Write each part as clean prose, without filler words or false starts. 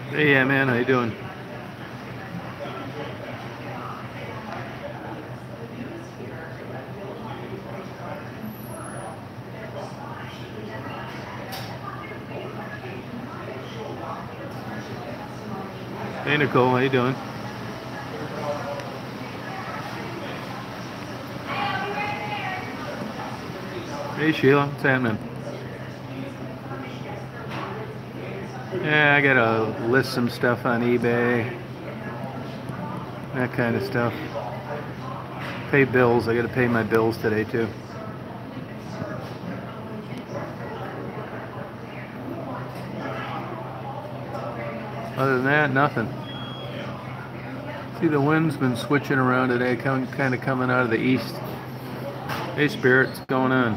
Hey, yeah, man, how you doing? Hey, Nicole, how you doing? Hey, Sheila, what's happening? Yeah, I gotta list some stuff on eBay, that kind of stuff. Pay bills. I gotta pay my bills today too. Other than that, nothing. See, the wind's been switching around today, kind of coming out of the east. Hey, Spirit, what's going on?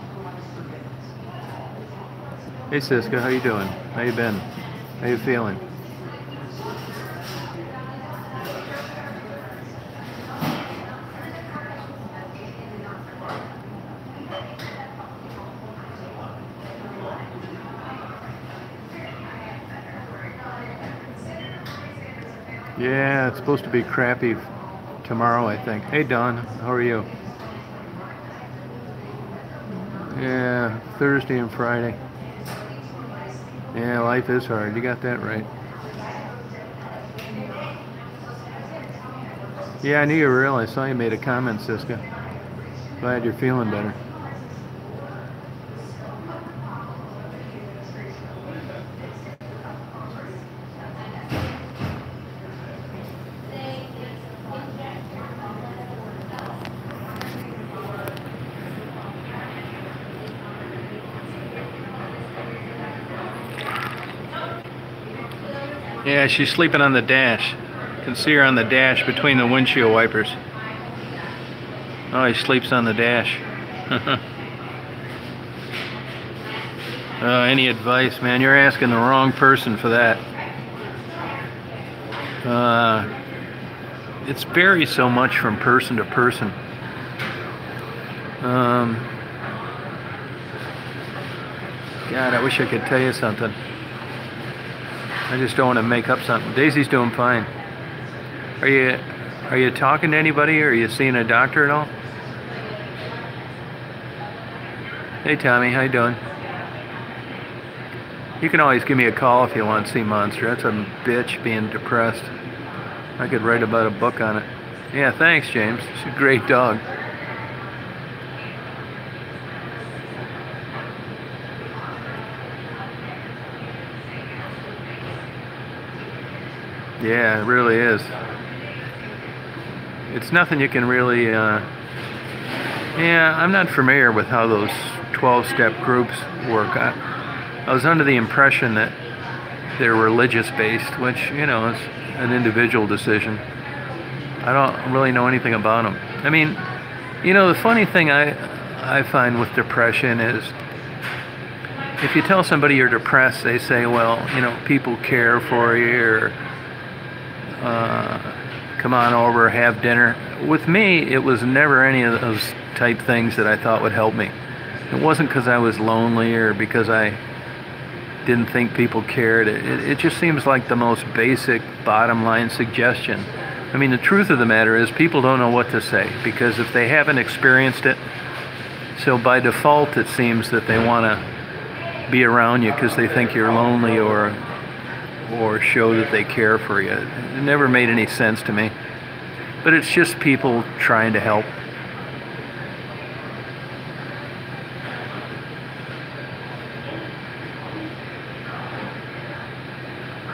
Hey, Siska, how you doing? How you been? How you feeling? Yeah, it's supposed to be crappy tomorrow, I think. Hey, Don, how are you? Yeah, Thursday and Friday. Yeah, life is hard. You got that right. Yeah, I knew you were ill. I saw you made a comment, Siska. Glad you're feeling better. Yeah, she's sleeping on the dash. You can see her on the dash between the windshield wipers. Oh, he sleeps on the dash. Any advice, man? You're asking the wrong person for that. It varies so much from person to person. God, I wish I could tell you something. I just don't want to make up something. Daisy's doing fine. Are you talking to anybody, or are you seeing a doctor at all? Hey, Tommy, how you doing? You can always give me a call if you want to see Monster. That's a bitch being depressed. I could write about a book on it. Yeah, thanks, James. She's a great dog. Yeah, it really is. It's nothing you can really, yeah, I'm not familiar with how those 12-step groups work. I was under the impression that they're religious-based, which, you know, is an individual decision. I don't really know anything about them. I mean, you know, the funny thing I find with depression is if you tell somebody you're depressed, they say, well, you know, people care for you, or come on over, have dinner. With me, it was never any of those type things that I thought would help me. It wasn't because I was lonely or because I didn't think people cared. It just seems like the most basic bottom line suggestion. I mean, the truth of the matter is people don't know what to say, because if they haven't experienced it, so by default it seems that they want to be around you because they think you're lonely, or show that they care for you. It never made any sense to me. But it's just people trying to help.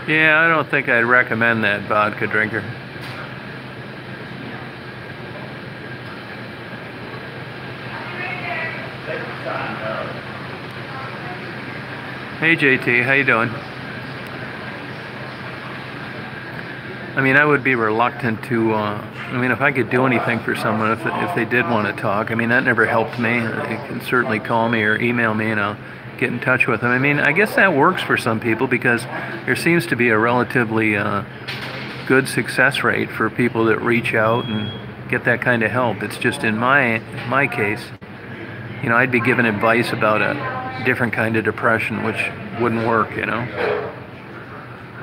Yeah, I don't think I'd recommend that vodka drinker. Hey JT, how you doing? I mean, I would be reluctant to, I mean, if I could do anything for someone, if they did want to talk, I mean, that never helped me. They can certainly call me or email me and I'll get in touch with them. I mean, I guess that works for some people because there seems to be a relatively good success rate for people that reach out and get that kind of help. It's just in my case, you know, I'd be given advice about a different kind of depression, which wouldn't work, you know.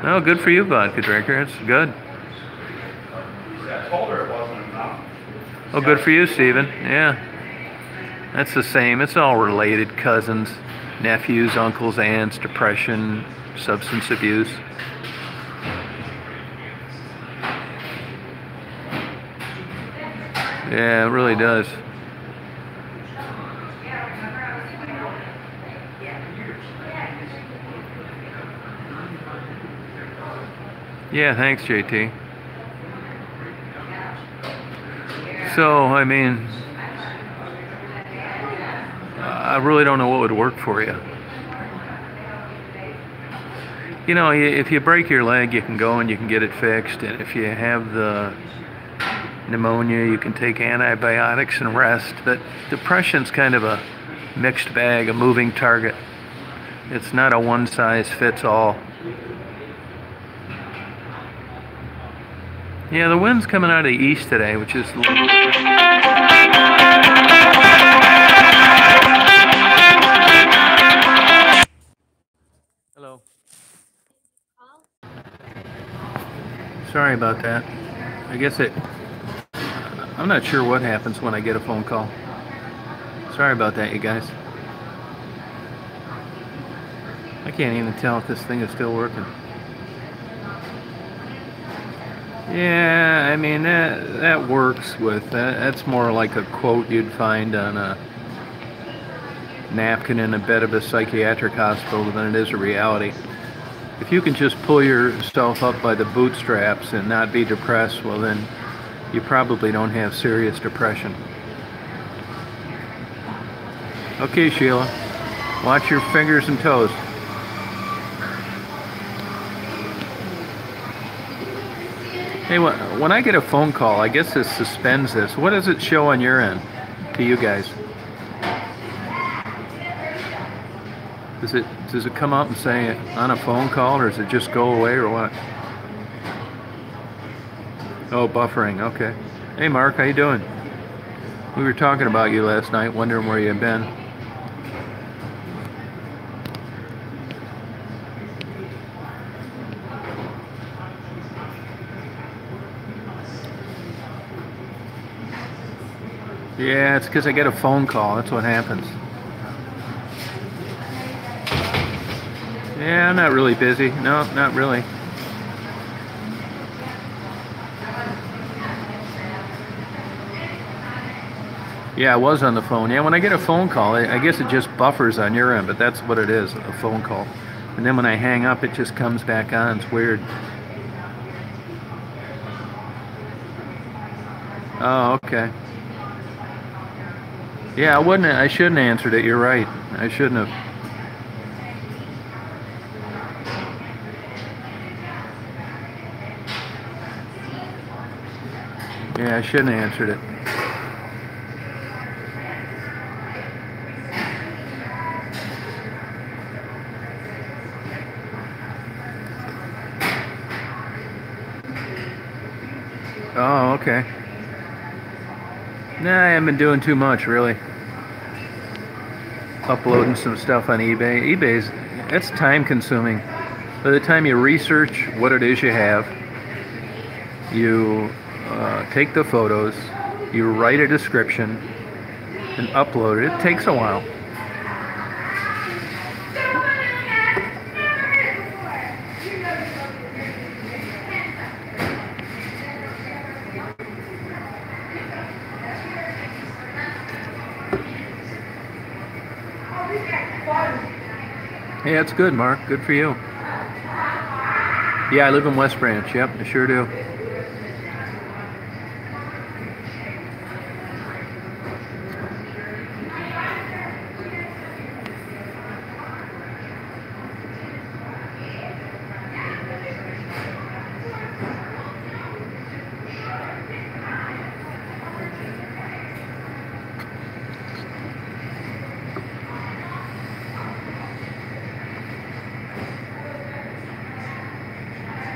Oh, good for you, vodka drinker. That's good. I told her it wasn't enough. Oh, good for you, Stephen. Yeah. That's the same. It's all related. Cousins, nephews, uncles, aunts, depression, substance abuse. Yeah, it really does. Yeah, thanks, JT. So, I mean, I really don't know what would work for you. You know, if you break your leg, you can go and you can get it fixed. And if you have the pneumonia, you can take antibiotics and rest. But depression's kind of a mixed bag, a moving target. It's not a one-size-fits-all. Yeah, the wind's coming out of the east today, which is a little... Hello. Sorry about that. I guess I'm not sure what happens when I get a phone call. Sorry about that, you guys. I can't even tell if this thing is still working. Yeah, I mean, that works with, that's more like a quote you'd find on a napkin in a bed of a psychiatric hospital than it is a reality. If you can just pull yourself up by the bootstraps and not be depressed, well then you probably don't have serious depression. Okay, Sheila, watch your fingers and toes. Hey, when I get a phone call, I guess this suspends this. What does it show on your end to you guys? Does it come up and say on a phone call, or does it just go away, or what? Oh, buffering. Okay. Hey, Mark, how you doing? We were talking about you last night, wondering where you've been. Yeah, it's because I get a phone call. That's what happens. Yeah, I'm not really busy. No, not really. Yeah, I was on the phone. Yeah, when I get a phone call, I guess it just buffers on your end, but that's what it is, a phone call. And then when I hang up, it just comes back on. It's weird. Oh, okay. Yeah, I shouldn't have answered it. You're right. I shouldn't have. Yeah, I shouldn't have answered it. Oh, okay. Nah, I haven't been doing too much, really. Uploading some stuff on eBay. It's time consuming. By the time you research what it is you have, you take the photos, you write a description, and upload it. It takes a while. Yeah, it's good, Mark. Good for you. Yeah, I live in West Branch. Yep, I sure do.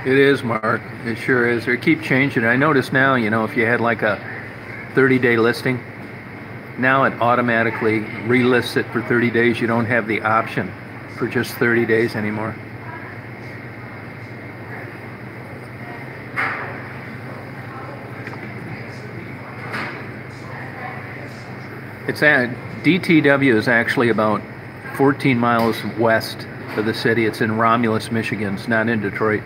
It is, Mark. It sure is. They keep changing it. I notice now, you know, if you had like a 30-day listing, now it automatically relists it for 30 days. You don't have the option for just 30 days anymore. It's at DTW is actually about 14 miles west of the city. It's in Romulus, Michigan. It's not in Detroit.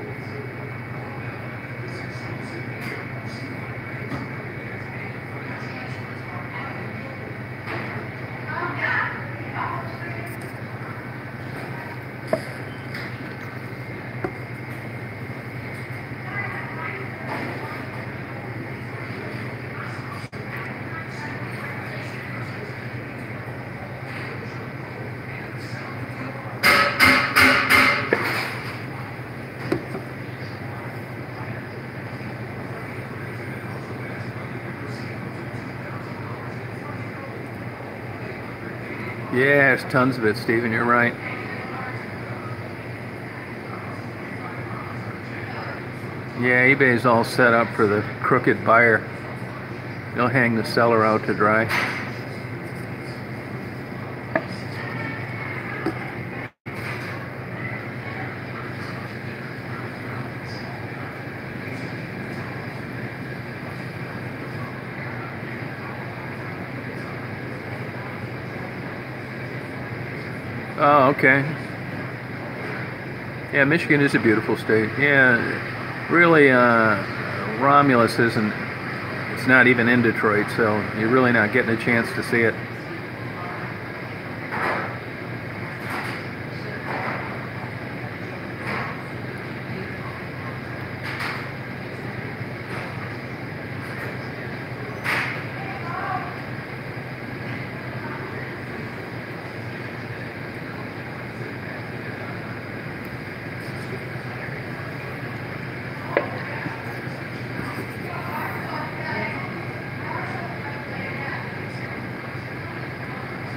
Yeah, there's tons of it, Stephen. You're right. Yeah, eBay's all set up for the crooked buyer. They'll hang the seller out to dry. Oh, okay. Yeah, Michigan is a beautiful state. Yeah, really, Romulus isn't, it's not even in Detroit, so you're really not getting a chance to see it.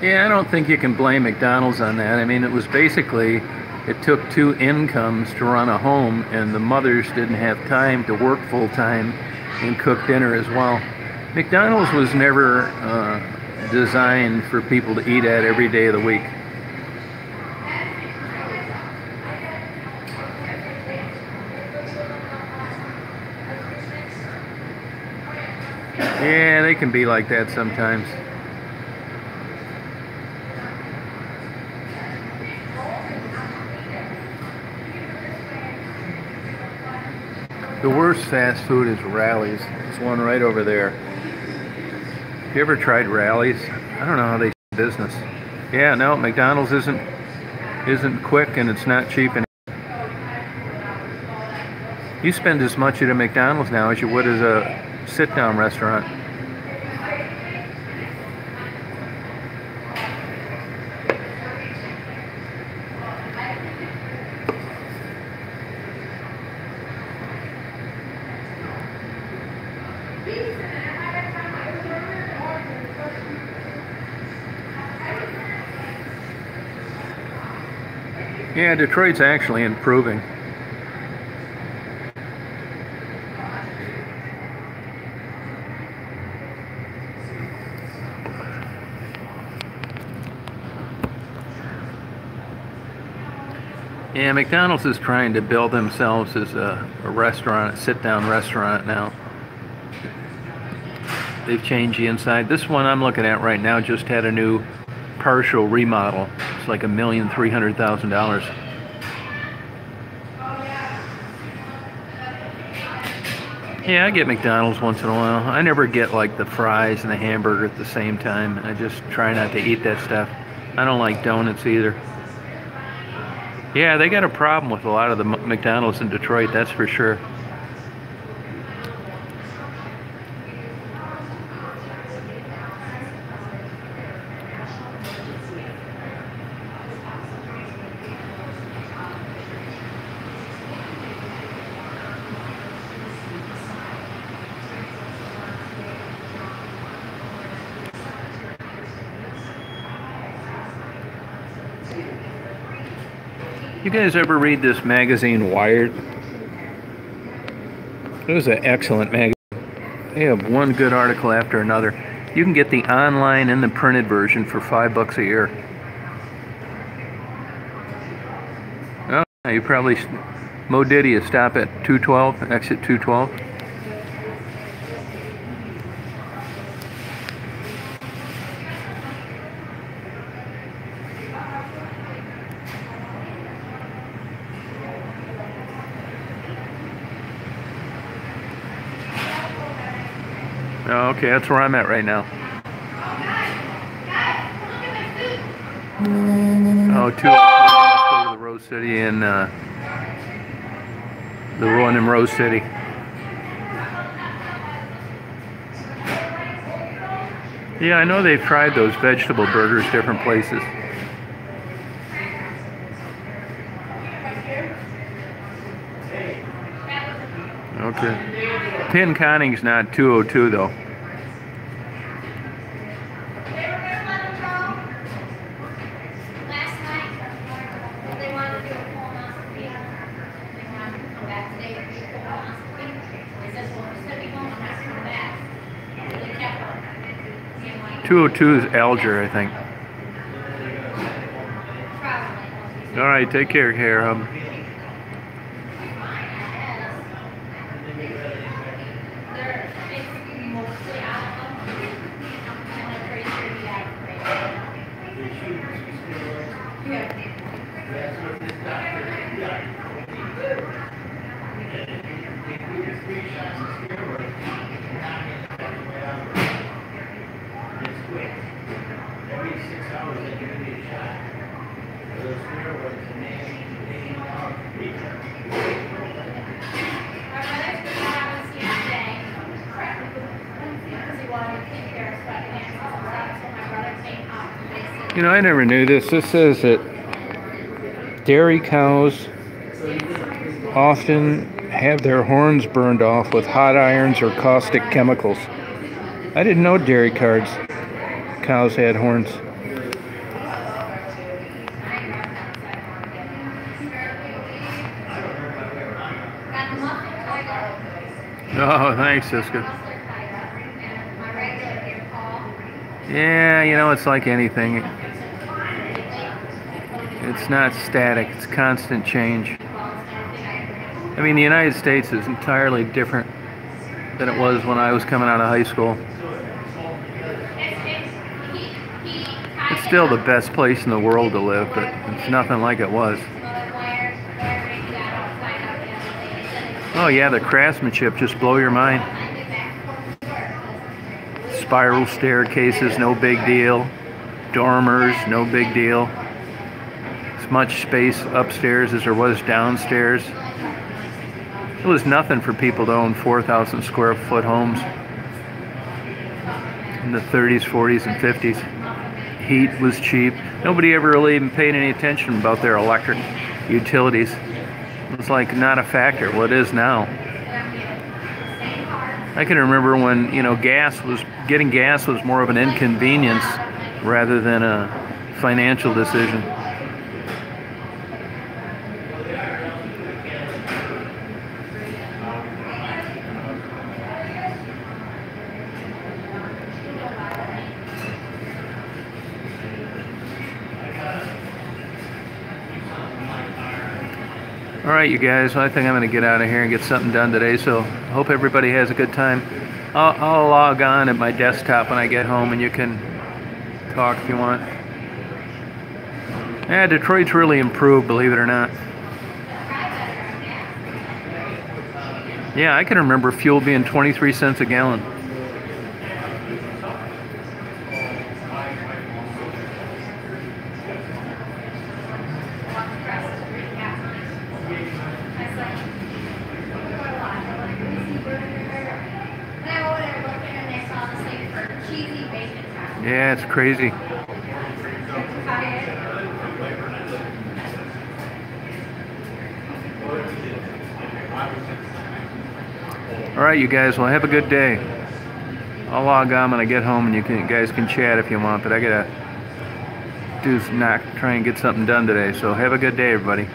Yeah, I don't think you can blame McDonald's on that. I mean, it was basically, it took two incomes to run a home, and the mothers didn't have time to work full time and cook dinner as well. McDonald's was never designed for people to eat at every day of the week. Yeah, they can be like that sometimes. The worst fast food is Rally's. There's one right over there. Have you ever tried Rally's? I don't know how they do business. Yeah, no, McDonald's isn't quick and it's not cheap. And you spend as much at a McDonald's now as you would as a sit-down restaurant. Yeah, Detroit's actually improving. Yeah, McDonald's is trying to build themselves as a restaurant, a sit-down restaurant now. They've changed the inside. This one I'm looking at right now just had a new partial remodel. It's like $1,300,000. Yeah, I get McDonald's once in a while. I never get like the fries and the hamburger at the same time. I just try not to eat that stuff. I don't like donuts either. Yeah, they got a problem with a lot of the McDonald's in Detroit, that's for sure. You guys ever read this magazine, Wired? It was an excellent magazine. They have one good article after another. You can get the online and the printed version for $5 a year. Oh, you probably... Modidia, stop at 212, exit 212. Oh, okay, that's where I'm at right now. Oh, two. Let's go to the Rose City and the one in Rose City. Yeah, I know they've tried those vegetable burgers different places. Okay. Pin Conning's not 202 though. .202 is Alger, I think. All right, take care, Hub. You know, I never knew this. This says that dairy cows often have their horns burned off with hot irons or caustic chemicals. I didn't know dairy cows had horns. Oh, thanks, Siska. Yeah, you know, it's like anything. It's not static, it's constant change. I mean, the United States is entirely different than it was when I was coming out of high school. It's still the best place in the world to live, but it's nothing like it was. Oh yeah, the craftsmanship just blow your mind. Spiral staircases, no big deal. Dormers, no big deal. As much space upstairs as there was downstairs. It was nothing for people to own 4,000 square foot homes in the 30s, 40s, and 50s. Heat was cheap. Nobody ever really even paid any attention about their electric utilities. It was like not a factor. Well, it is now. I can remember when, you know, getting gas was more of an inconvenience rather than a financial decision. All right, you guys, well, I think I'm going to get out of here and get something done today, so hope everybody has a good time. I'll log on at my desktop when I get home, and you can talk if you want. Yeah, Detroit's really improved, believe it or not. Yeah, I can remember fuel being 23 cents a gallon. Yeah, it's crazy. All right, you guys, well, have a good day. I'll log on when I get home, and you guys can chat if you want, but I gotta try and get something done today, so have a good day, everybody.